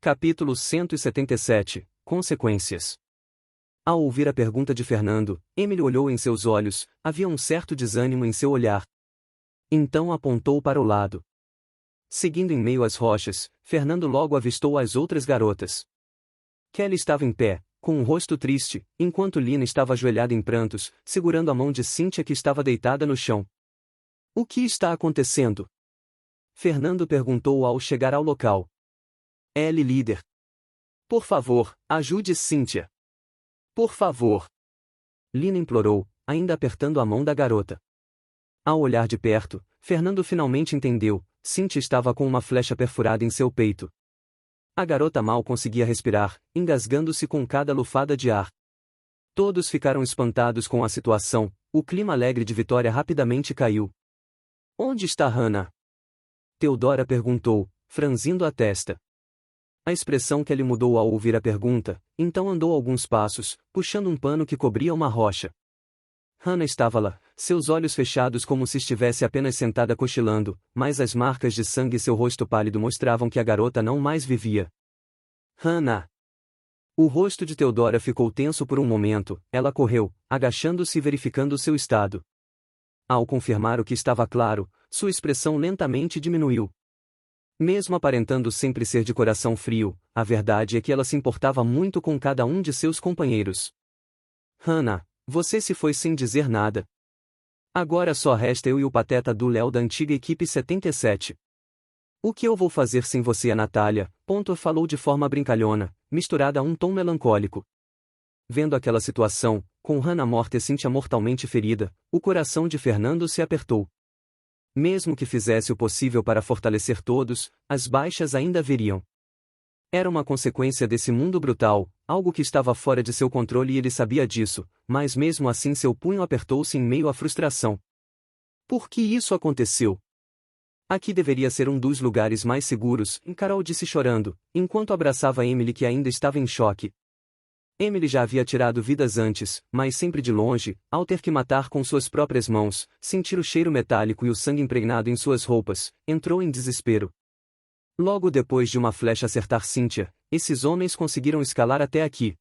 Capítulo 177 Consequências. Ao ouvir a pergunta de Fernando, Emily olhou em seus olhos, havia um certo desânimo em seu olhar. Então apontou para o lado. Seguindo em meio às rochas, Fernando logo avistou as outras garotas. Kelly estava em pé, com um rosto triste, enquanto Lina estava ajoelhada em prantos, segurando a mão de Cynthia que estava deitada no chão. O que está acontecendo? Fernando perguntou ao chegar ao local. Ellie, líder. Por favor, ajude Cynthia. Por favor. Lina implorou, ainda apertando a mão da garota. Ao olhar de perto, Fernando finalmente entendeu, Cynthia estava com uma flecha perfurada em seu peito. A garota mal conseguia respirar, engasgando-se com cada lufada de ar. Todos ficaram espantados com a situação, o clima alegre de vitória rapidamente caiu. Onde está Hannah? Theodora perguntou, franzindo a testa. A expressão que ele mudou ao ouvir a pergunta, então andou alguns passos, puxando um pano que cobria uma rocha. Hannah estava lá, seus olhos fechados como se estivesse apenas sentada cochilando, mas as marcas de sangue em seu rosto pálido mostravam que a garota não mais vivia. Hannah! O rosto de Theodora ficou tenso por um momento, ela correu, agachando-se e verificando seu estado. Ao confirmar o que estava claro, sua expressão lentamente diminuiu. Mesmo aparentando sempre ser de coração frio, a verdade é que ela se importava muito com cada um de seus companheiros. Hannah, você se foi sem dizer nada. Agora só resta eu e o pateta do Léo da antiga equipe 77. O que eu vou fazer sem você, a Natália? Falou de forma brincalhona, misturada a um tom melancólico. Vendo aquela situação, com Hannah morta e Cynthia mortalmente ferida, o coração de Fernando se apertou. Mesmo que fizesse o possível para fortalecer todos, as baixas ainda viriam. Era uma consequência desse mundo brutal, algo que estava fora de seu controle e ele sabia disso, mas mesmo assim seu punho apertou-se em meio à frustração. Por que isso aconteceu? Aqui deveria ser um dos lugares mais seguros, Carol disse chorando, enquanto abraçava Emily que ainda estava em choque. Emily já havia tirado vidas antes, mas sempre de longe, ao ter que matar com suas próprias mãos, sentir o cheiro metálico e o sangue impregnado em suas roupas, entrou em desespero. Logo depois de uma flecha acertar Cynthia, esses homens conseguiram escalar até aqui.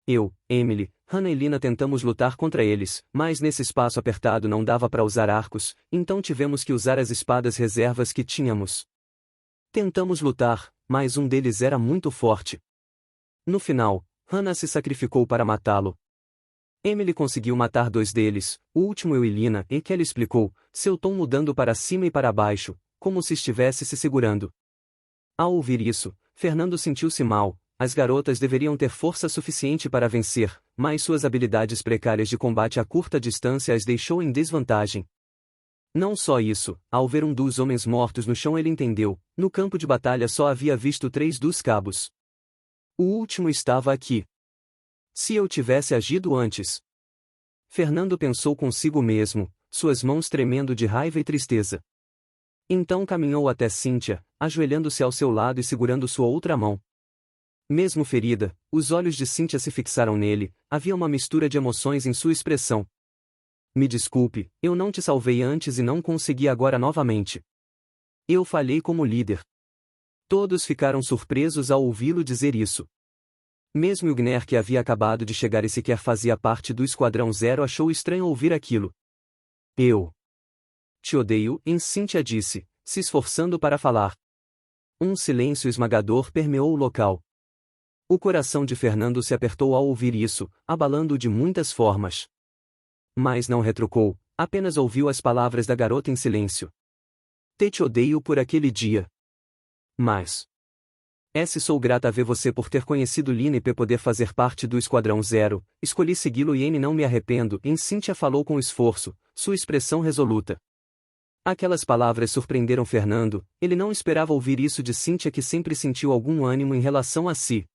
Eu, Emily, Hannah e Lina tentamos lutar contra eles, mas nesse espaço apertado não dava para usar arcos, então tivemos que usar as espadas reservas que tínhamos. Tentamos lutar, mas um deles era muito forte. No final, Hannah se sacrificou para matá-lo. Emily conseguiu matar dois deles, o último eu e Lina, e Kelly explicou, seu tom mudando para cima e para baixo, como se estivesse se segurando. Ao ouvir isso, Fernando sentiu-se mal, as garotas deveriam ter força suficiente para vencer, mas suas habilidades precárias de combate a curta distância as deixou em desvantagem. Não só isso, ao ver um dos homens mortos no chão ele entendeu, no campo de batalha só havia visto 3 dos cabos. O último estava aqui. Se eu tivesse agido antes. Fernando pensou consigo mesmo, suas mãos tremendo de raiva e tristeza. Então caminhou até Cynthia, ajoelhando-se ao seu lado e segurando sua outra mão. Mesmo ferida, os olhos de Cynthia se fixaram nele, havia uma mistura de emoções em sua expressão. Me desculpe, eu não te salvei antes e não consegui agora novamente. Eu falhei como líder. Todos ficaram surpresos ao ouvi-lo dizer isso. Mesmo Wigner, que havia acabado de chegar e sequer fazia parte do Esquadrão Zero, achou estranho ouvir aquilo. Eu te odeio, Cynthia disse, se esforçando para falar. Um silêncio esmagador permeou o local. O coração de Fernando se apertou ao ouvir isso, abalando-o de muitas formas. Mas não retrucou, apenas ouviu as palavras da garota em silêncio. Te odeio por aquele dia. Mas sou grata a ver você por ter conhecido Lina e poder fazer parte do Esquadrão Zero, escolhi segui-lo e não me arrependo, Cynthia falou com esforço, sua expressão resoluta. Aquelas palavras surpreenderam Fernando, ele não esperava ouvir isso de Cynthia que sempre sentiu algum ânimo em relação a si.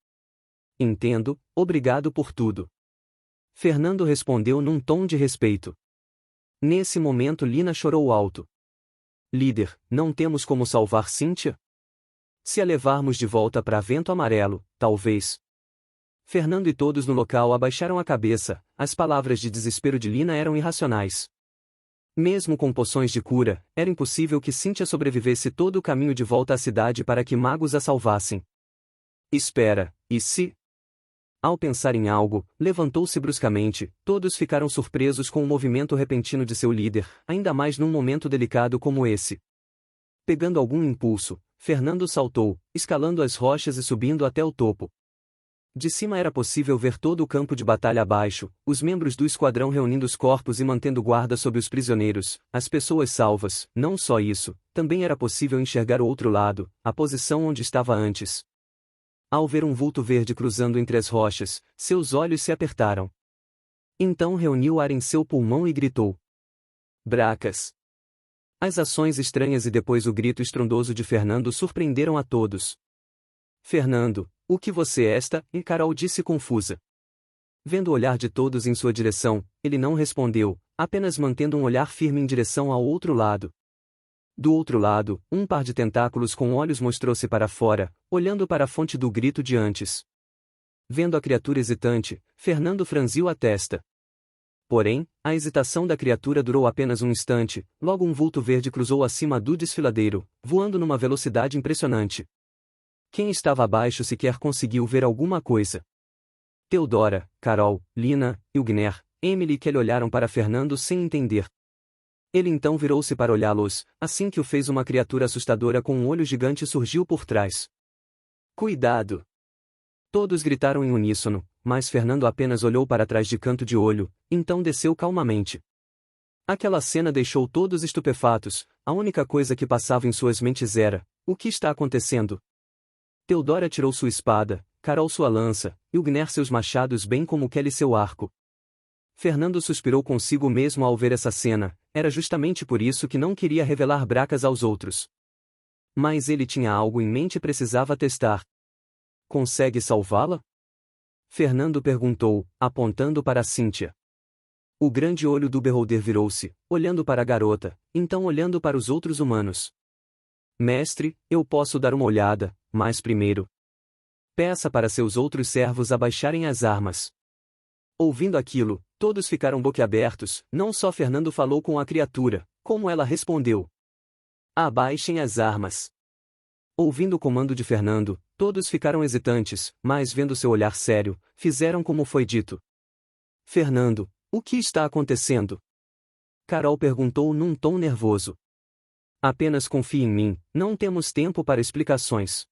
Entendo, obrigado por tudo. Fernando respondeu num tom de respeito. Nesse momento Lina chorou alto. Líder, não temos como salvar Cynthia? Se a levarmos de volta para Vento Amarelo, talvez. Fernando e todos no local abaixaram a cabeça, as palavras de desespero de Lina eram irracionais. Mesmo com poções de cura, era impossível que Cynthia sobrevivesse todo o caminho de volta à cidade para que magos a salvassem. Espera, e se? Ao pensar em algo, levantou-se bruscamente. Todos ficaram surpresos com o movimento repentino de seu líder, ainda mais num momento delicado como esse. Pegando algum impulso, Fernando saltou, escalando as rochas e subindo até o topo. De cima era possível ver todo o campo de batalha abaixo, os membros do esquadrão reunindo os corpos e mantendo guarda sobre os prisioneiros, as pessoas salvas. Não só isso, também era possível enxergar o outro lado, a posição onde estava antes. Ao ver um vulto verde cruzando entre as rochas, seus olhos se apertaram. Então reuniu o ar em seu pulmão e gritou: Bracas! As ações estranhas e depois o grito estrondoso de Fernando surpreenderam a todos. Fernando, o que você é esta? E Carol disse confusa. Vendo o olhar de todos em sua direção, ele não respondeu, apenas mantendo um olhar firme em direção ao outro lado. Do outro lado, um par de tentáculos com olhos mostrou-se para fora, olhando para a fonte do grito de antes. Vendo a criatura hesitante, Fernando franziu a testa. Porém, a hesitação da criatura durou apenas um instante, logo um vulto verde cruzou acima do desfiladeiro, voando numa velocidade impressionante. Quem estava abaixo sequer conseguiu ver alguma coisa. Teodora, Carol, Lina, Ilgner, Emily e Kelly olharam para Fernando sem entender. Ele então virou-se para olhá-los, assim que o fez uma criatura assustadora com um olho gigante surgiu por trás. Cuidado! Todos gritaram em uníssono, mas Fernando apenas olhou para trás de canto de olho, então desceu calmamente. Aquela cena deixou todos estupefatos, a única coisa que passava em suas mentes era: o que está acontecendo? Teodora tirou sua espada, Carol sua lança, Ilgner seus machados bem como Kelly seu arco. Fernando suspirou consigo mesmo ao ver essa cena, era justamente por isso que não queria revelar Bracas aos outros. Mas ele tinha algo em mente e precisava testar. Consegue salvá-la? Fernando perguntou, apontando para Cíntia. O grande olho do Beholder virou-se, olhando para a garota, então olhando para os outros humanos. Mestre, eu posso dar uma olhada, mas primeiro, peça para seus outros servos abaixarem as armas. Ouvindo aquilo, todos ficaram boquiabertos, não só Fernando falou com a criatura, como ela respondeu. Abaixem as armas. Ouvindo o comando de Fernando, todos ficaram hesitantes, mas vendo seu olhar sério, fizeram como foi dito. Fernando, o que está acontecendo? Carol perguntou num tom nervoso. Apenas confie em mim, não temos tempo para explicações.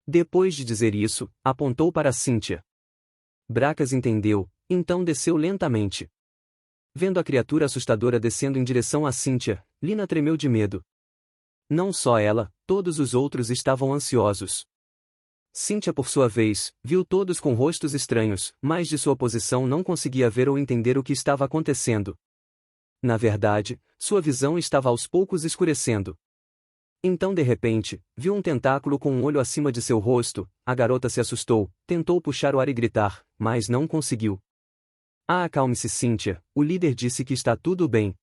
Depois de dizer isso, apontou para Cíntia. Bracas entendeu, então desceu lentamente. Vendo a criatura assustadora descendo em direção a Cíntia, Lina tremeu de medo. Não só ela, todos os outros estavam ansiosos. Cíntia por sua vez, viu todos com rostos estranhos, mas de sua posição não conseguia ver ou entender o que estava acontecendo. Na verdade, sua visão estava aos poucos escurecendo. Então de repente, viu um tentáculo com um olho acima de seu rosto, a garota se assustou, tentou puxar o ar e gritar, mas não conseguiu. Acalme-se Cíntia, o líder disse que está tudo bem.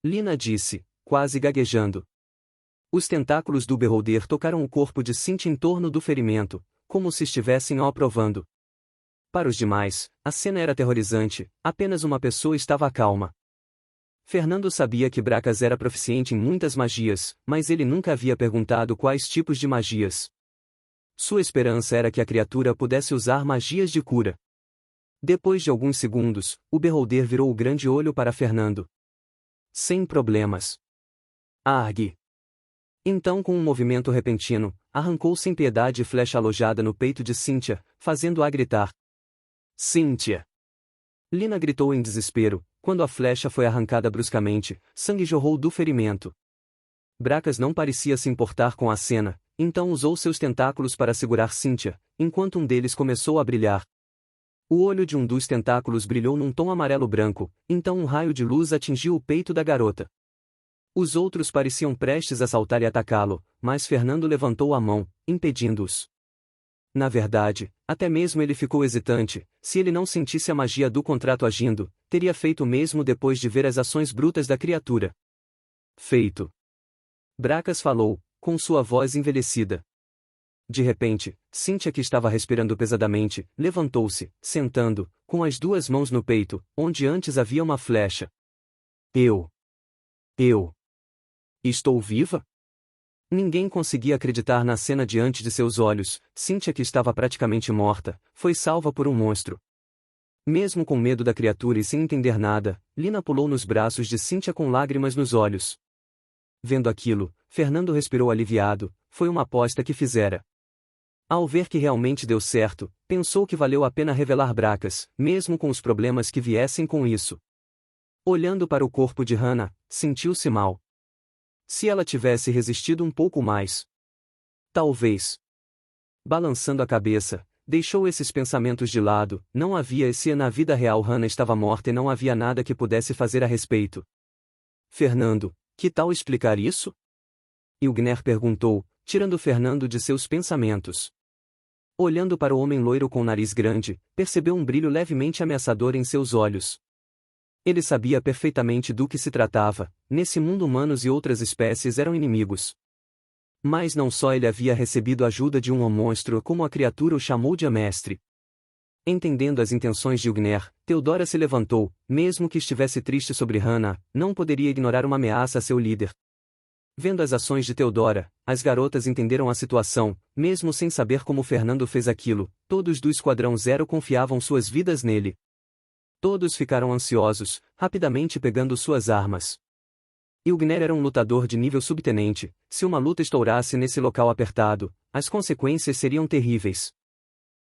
Lina disse, quase gaguejando. Os tentáculos do Beholder tocaram o corpo de Cíntia em torno do ferimento, como se estivessem o aprovando. Para os demais, a cena era aterrorizante, apenas uma pessoa estava calma. Fernando sabia que Bracas era proficiente em muitas magias, mas ele nunca havia perguntado quais tipos de magias. Sua esperança era que a criatura pudesse usar magias de cura. Depois de alguns segundos, o Beholder virou o grande olho para Fernando. Sem problemas. Argue. Então com um movimento repentino, arrancou sem piedade flecha alojada no peito de Cíntia, fazendo-a gritar. Cíntia! Lina gritou em desespero, quando a flecha foi arrancada bruscamente, sangue jorrou do ferimento. Bracas não parecia se importar com a cena, então usou seus tentáculos para segurar Cíntia, enquanto um deles começou a brilhar. O olho de um dos tentáculos brilhou num tom amarelo-branco, então um raio de luz atingiu o peito da garota. Os outros pareciam prestes a saltar e atacá-lo, mas Fernando levantou a mão, impedindo-os. Na verdade, até mesmo ele ficou hesitante, se ele não sentisse a magia do contrato agindo, teria feito o mesmo depois de ver as ações brutas da criatura. Feito. Bracas falou, com sua voz envelhecida. De repente, Cíntia, que estava respirando pesadamente, levantou-se, sentando, com as duas mãos no peito, onde antes havia uma flecha. Eu. Estou viva? Ninguém conseguia acreditar na cena diante de seus olhos. Cynthia, que estava praticamente morta, foi salva por um monstro. Mesmo com medo da criatura e sem entender nada, Lina pulou nos braços de Cynthia com lágrimas nos olhos. Vendo aquilo, Fernando respirou aliviado. Foi uma aposta que fizera. Ao ver que realmente deu certo, pensou que valeu a pena revelar Bracas, mesmo com os problemas que viessem com isso. Olhando para o corpo de Hannah, sentiu-se mal. Se ela tivesse resistido um pouco mais. Talvez. Balançando a cabeça, deixou esses pensamentos de lado. Não havia se na vida real Hannah estava morta e não havia nada que pudesse fazer a respeito. Fernando, que tal explicar isso? Ilgner perguntou, tirando Fernando de seus pensamentos. Olhando para o homem loiro com o nariz grande, percebeu um brilho levemente ameaçador em seus olhos. Ele sabia perfeitamente do que se tratava. Nesse mundo humanos e outras espécies eram inimigos. Mas não só ele havia recebido ajuda de um monstro, como a criatura o chamou de mestre. Entendendo as intenções de Ilgner, Theodora se levantou. Mesmo que estivesse triste sobre Hannah, não poderia ignorar uma ameaça a seu líder. Vendo as ações de Theodora, as garotas entenderam a situação. Mesmo sem saber como Fernando fez aquilo, todos do Esquadrão Zero confiavam suas vidas nele. Todos ficaram ansiosos, rapidamente pegando suas armas. Ilgner era um lutador de nível subtenente. Se uma luta estourasse nesse local apertado, as consequências seriam terríveis.